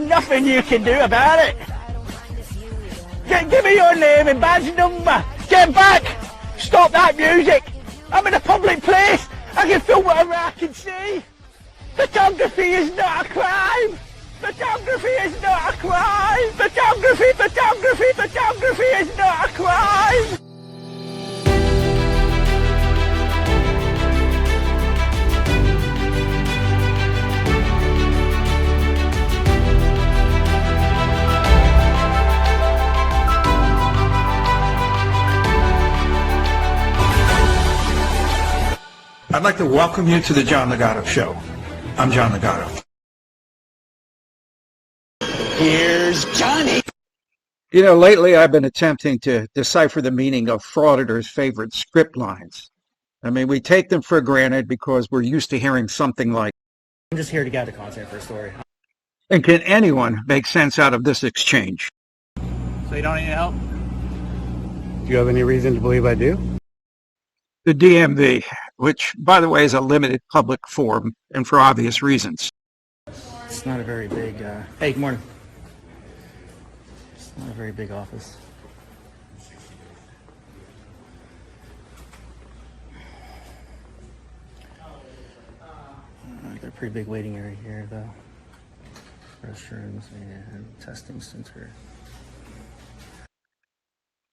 nothing you can do about it. Give me your name and badge number. Get back. Stop that music. I'm in a public place. I can film whatever I can see. Photography is not a crime. Photography is not a crime. Photography is not a crime. I'd like to welcome you to the John Ligato Show. I'm John Ligato. Here's Johnny. You know, lately I've been attempting to decipher the meaning of Frauditor's favorite script lines. I mean, we take them for granted because we're used to hearing something like, I'm just here to gather content for a story. and can anyone make sense out of this exchange? So you don't need help? Do you have any reason to believe I do? The DMV, which, by the way, is a limited public forum, and for obvious reasons. It's not a very big, hey, good morning. It's not a very big office. Got a pretty big waiting area here, though. Restrooms and testing center.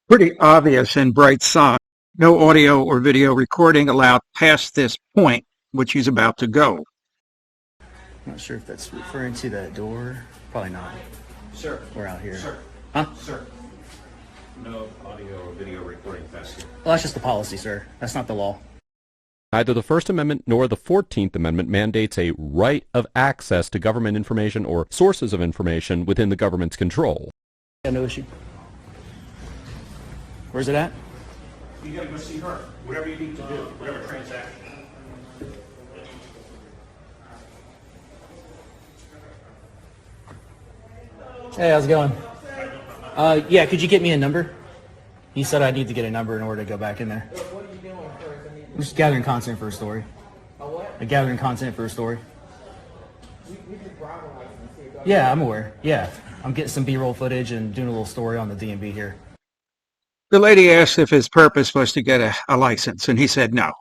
Pretty obvious in bright sign. No audio or video recording allowed past this point, which he's about to go. I'm not sure if that's referring to that door. Probably not. Sir. We're out here. Sir. Huh? Sir. No audio or video recording past here. Well, that's just the policy, sir. That's not the law. Neither the First Amendment nor the 14th Amendment mandates a right of access to government information or sources of information within the government's control. Yeah, no issue. Where's it at? You gotta go see her. Whatever you need to do, whatever transaction. Hey, how's it going? Yeah, could you get me a number? He said I need to get a number in order to go back in there. What are you doing first? I'm just gathering content for a story. A what? I'm gathering content for a story. You just driver license here. Go Yeah, I'm aware. Yeah, I'm getting some B-roll footage and doing a little story on the DMV here. The lady asked if his purpose was to get a license, and he said no.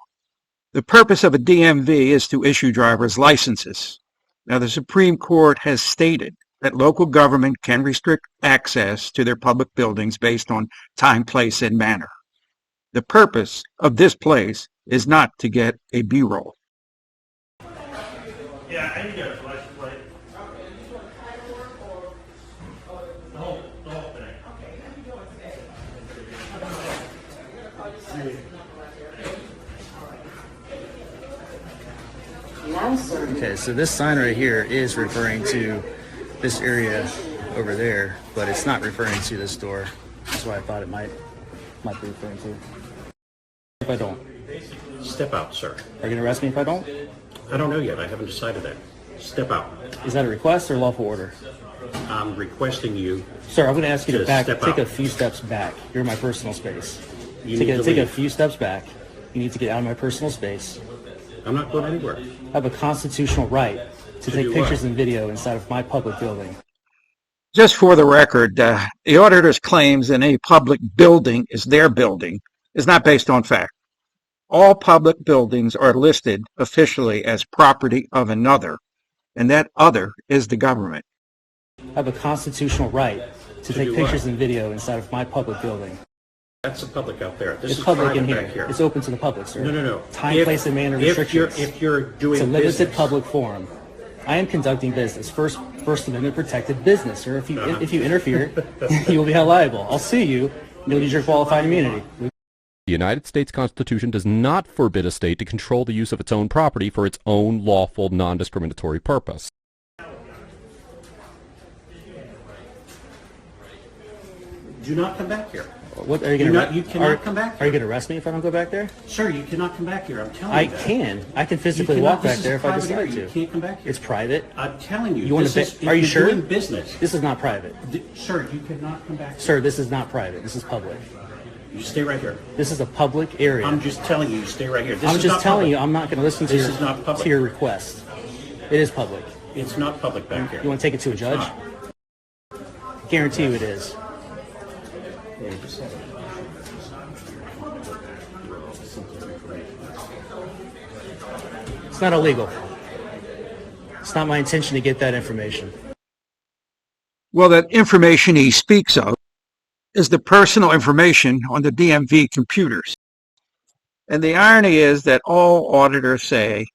The purpose of a DMV is to issue driver's licenses. Now, the Supreme Court has stated that local government can restrict access to their public buildings based on time, place, and manner. The purpose of this place is not to get a B-roll. Yeah, I need to get a license plate. The whole thing. Okay, so this sign right here is referring to this area over there, but it's not referring to this door. That's why I thought it might be referring to. If I don't, Step out, sir. are you gonna arrest me if I don't? I don't know yet. I haven't decided that. Step out. Is that a request or lawful order? I'm requesting you. Sir, I'm gonna ask you to Just take step a out. few steps back. You're in my personal space. You Take need to a leave. few steps back. You need to get out of my personal space. I'm not going anywhere. I have a constitutional right to take do pictures what? and video inside of my public building. Just for the record, the auditor's claims in a public building is their building is not based on fact. All public buildings are listed officially as property of another, and that other is the government. I have a constitutional right to take do pictures what? and video inside of my public building. That's the public out there. This It's is public private in here. back here. It's open to the public, sir. No. Time, place, and manner If restrictions. you're doing It's a limited business, public forum. I am conducting business. First Amendment protected business, sir. If you interfere, you will be held liable. I'll sue you. You'll use your qualified immunity. The United States Constitution does not forbid a state to control the use of its own property for its own lawful, non-discriminatory purpose. do not come back here. What are you going to? You cannot come back Are you here. going to arrest me if I don't go back there? Sir, you cannot come back here. I'm telling I you that. can. I can You physically cannot- walk back this is there a if I private decide area. to. You can't come back here. It's private. I'm telling you. You want this to? is- Are you you're sure? doing business. This is not private. Sir, you cannot come back here. Sir, this is not private. This is public. You stay right here. This is a public area. I'm just telling you, stay right here. This I'm is just not telling public. you, I'm not going to listen to This your, is not public. to your request. It is public. It's not public back here. You want to take it to a judge? Guarantee you it is. It's not illegal. It's not my intention to get that information. Well, that information he speaks of is the personal information on the DMV computers. And the irony is that all auditors say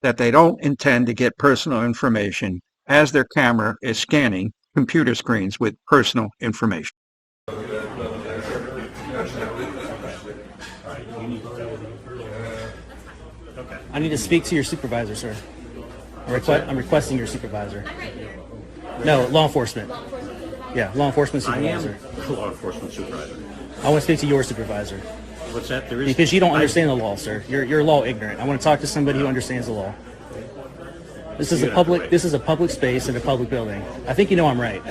that they don't intend to get personal information as their camera is scanning computer screens with personal information. I need to speak to your supervisor, sir. I'm requesting your supervisor. No, law enforcement. Yeah, law enforcement supervisor. I am law enforcement supervisor. I want to speak to your supervisor. What's that? There is because you don't understand the law, sir. You're law ignorant. I want to talk to somebody who understands the law. This is a public space in a public building. I think you know I'm right.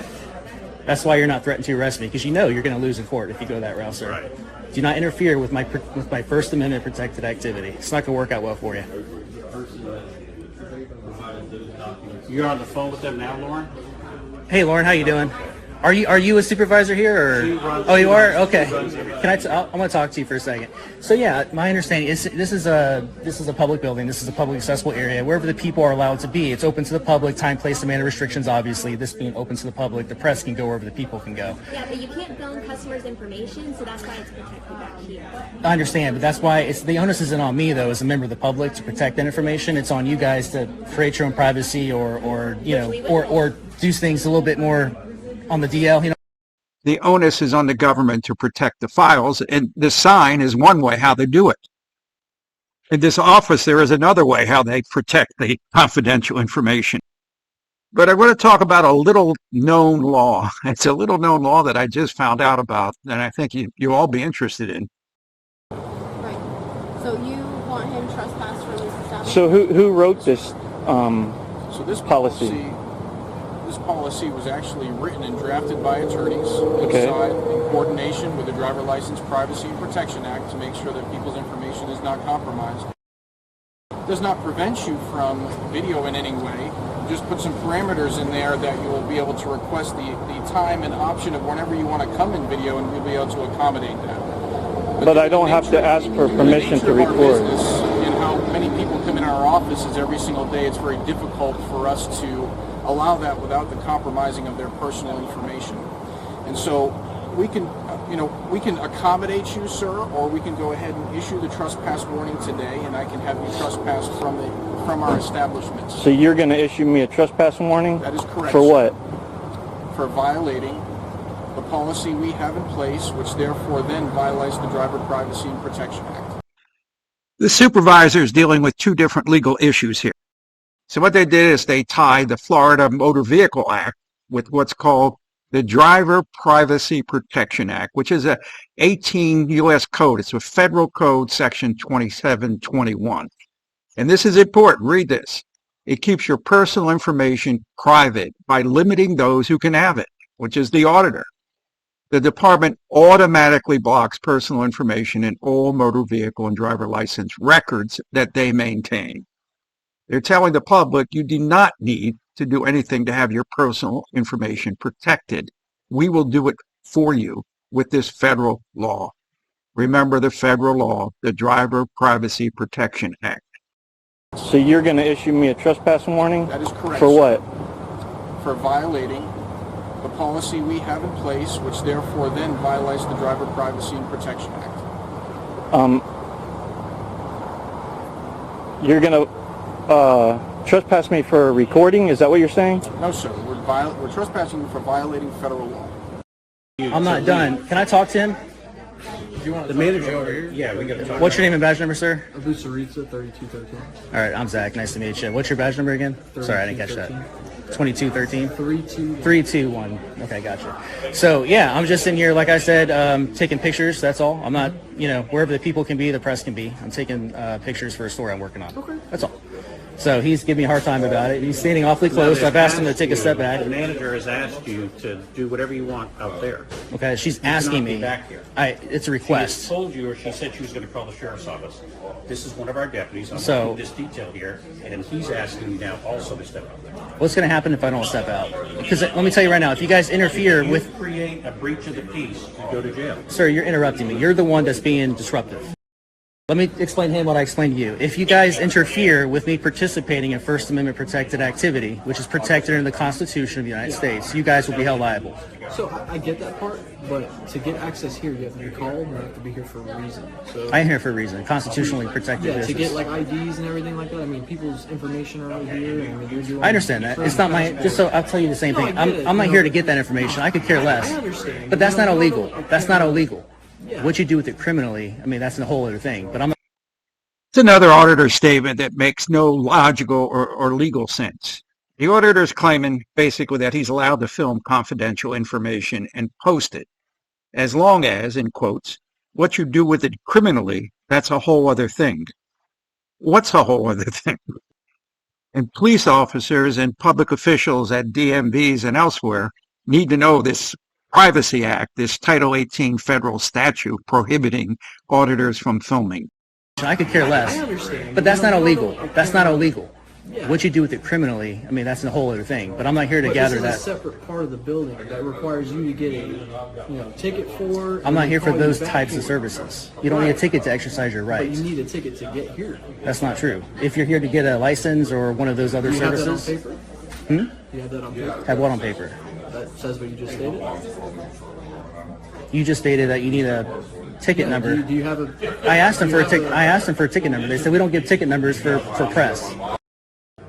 That's why you're not threatened to arrest me, because you know you're going to lose in court if you go that route, sir. Right. Do not interfere with my First Amendment protected activity. It's not going to work out well for you. You're on the phone with them now, Lauren? Hey, Lauren, how you doing? Are you a supervisor here, or? Oh, you are? Okay. I want to talk to you for a second. So yeah, my understanding is this is a public building. This is a public accessible area wherever the people are allowed to be. It's open to the public. Time, place, and manner restrictions. Obviously, this being open to the public, the press can go wherever the people can go. Yeah, but you can't film customers' information, so that's why it's protected back here. I understand, but that's why the onus isn't on me though, as a member of the public, to protect that information. It's on you guys to create your own privacy, or do things a little bit more on the DL, you know. The onus is on the government to protect the files, and the sign is one way how they do it. In this office, there is another way how they protect the confidential information. But I want to talk about a little-known law. It's a little-known law that I just found out about, and I think you'll all be interested in. Right. So you want him trespass from this establishment? So who wrote this So this policy was actually written and drafted by attorneys inside in coordination with the Driver License Privacy and Protection Act to make sure that people's information is not compromised. It does not prevent you from video in any way. Just put some parameters in there that you will be able to request the time and option of whenever you want to come in video, and we'll be able to accommodate that. But I don't have to ask for permission to record. And how many people come in our offices every single day, it's very difficult for us to allow that without the compromising of their personal information. And so we can accommodate you, sir, or we can go ahead and issue the trespass warning today, and I can have you trespass from our establishment. So you're going to issue me a trespass warning? That is correct. For what? For violating the policy we have in place, which therefore then violates the Driver Privacy and Protection Act. The supervisor is dealing with two different legal issues here. So what they did is they tied the Florida Motor Vehicle Act with what's called the Driver Privacy Protection Act, which is a 18 U.S. code. It's a federal code, section 2721. And this is important. Read this. It keeps your personal information private by limiting those who can have it, which is the auditor. The department automatically blocks personal information in all motor vehicle and driver license records that they maintain. They're telling the public you do not need to do anything to have your personal information protected. We will do it for you with this federal law. Remember the federal law, the Driver Privacy Protection Act. So you're going to issue me a trespass warning? That is correct. For what? For violating the policy we have in place, which therefore then violates the Driver Privacy and Protection Act. You're going to trespass me for recording? Is that what you're saying? No, sir. We're trespassing you for violating federal law. I'm not done. Can I talk to him? The manager over here? Yeah, we got to talk. What's your name and badge number, sir? Abusaritza, 3213. All right, I'm Zach. Nice to meet you. What's your badge number again? Sorry, I didn't catch that. 2213? 321. Okay, gotcha. So, yeah, I'm just in here, like I said, taking pictures. That's all. I'm not, wherever the people can be, the press can be. I'm taking pictures for a story I'm working on. Okay. That's all. So he's giving me a hard time about it. He's standing awfully close. I've asked him to take a step back. The manager has asked you to do whatever you want out there. Okay, she's asking me. Back here. It's a request. She told you, or she said she was going to call the sheriff's office. This is one of our deputies. I'm So looking at this detail here, and he's asking you now also to step out there. What's going to happen if I don't step out? Because let me tell you right now, if you guys interfere with... create a breach of the peace, you go to jail. Sir, you're interrupting me. You're the one that's being disruptive. Let me explain to him what I explained to you. If you guys interfere with me participating in First Amendment protected activity, which is protected in the Constitution of the United States, you guys will be held liable. So I get that part, but to get access here, you have to be called and you have to be here for a reason. So I am here for a reason. Constitutionally protected business. To get like IDs and everything like that. I mean, people's information are out here. And they're doing I understand that. It's not my. Just so I'll tell you the same thing. I'm not here to get that information. I could care less. I understand. But that's not illegal. That's not illegal. What you do with it criminally, I mean, that's a whole other thing. But It's another auditor statement that makes no logical or legal sense. The auditor is claiming basically that he's allowed to film confidential information and post it, as long as, in quotes, what you do with it criminally, that's a whole other thing. What's a whole other thing? And police officers and public officials at DMVs and elsewhere need to know this Privacy Act, this Title 18 federal statute prohibiting auditors from filming. I could care less. But that's not illegal. That's not illegal. What you do with it criminally, I mean, that's a whole other thing. But I'm not here to gather that. This is a separate part of the building that requires you to get a ticket for. I'm not here for those types of services. You don't need a ticket to exercise your rights. But you need a ticket to get here. That's not true. If you're here to get a license or one of those other services. You have that on paper? You have that on paper? Have what on paper? That says what you just stated? You just stated that you need a ticket number. Do you have a... I asked them for a ticket. I asked them for a ticket number. They said we don't give ticket numbers for press.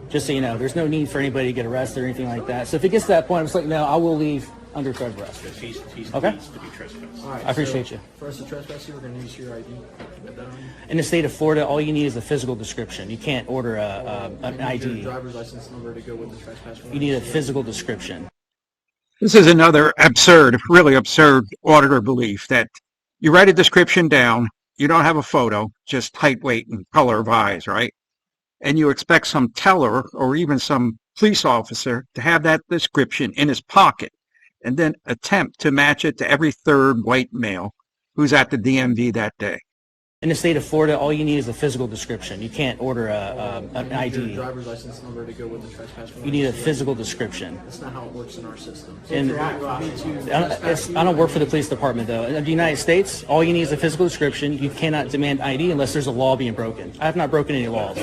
Just so you know, there's no need for anybody to get arrested or anything like that. So if it gets to that point, I'm just like, no, I will leave under threat of arrest. Okay. Right, I appreciate you. For us to trespass you, we're going to use your ID. In the state of Florida, all you need is a physical description. You can't order an ID. Your driver's license number to go with the trespass. You need a physical description. This is another absurd, really absurd auditor belief that you write a description down, you don't have a photo, just height, weight, and color of eyes, right? And you expect some teller or even some police officer to have that description in his pocket and then attempt to match it to every third white male who's at the DMV that day. In the state of Florida, all you need is a physical description. You can't order an ID. Your driver's license number to go with the trespass. You need a physical description. That's not how it works in our system. So And I don't work for the police department, though. In the United States, all you need is a physical description. You cannot demand ID unless there's a law being broken. I have not broken any laws.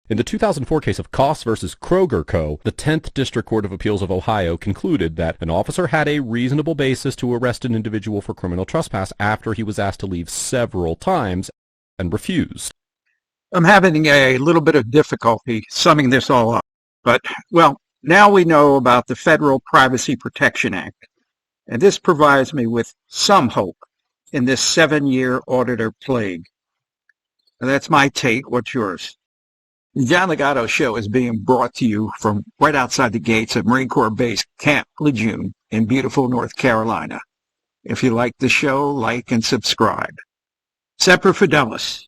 In the 2004 case of Koss versus Kroger Co., the 10th District Court of Appeals of Ohio concluded that an officer had a reasonable basis to arrest an individual for criminal trespass after he was asked to leave several times and refused. I'm having a little bit of difficulty summing this all up, but, well, now we know about the Federal Privacy Protection Act, and this provides me with some hope in this 7-year auditor plague. Now, that's my take. What's yours? The John Ligato Show is being brought to you from right outside the gates of Marine Corps Base Camp Lejeune in beautiful North Carolina. If you like the show, like and subscribe. Semper Fidelis.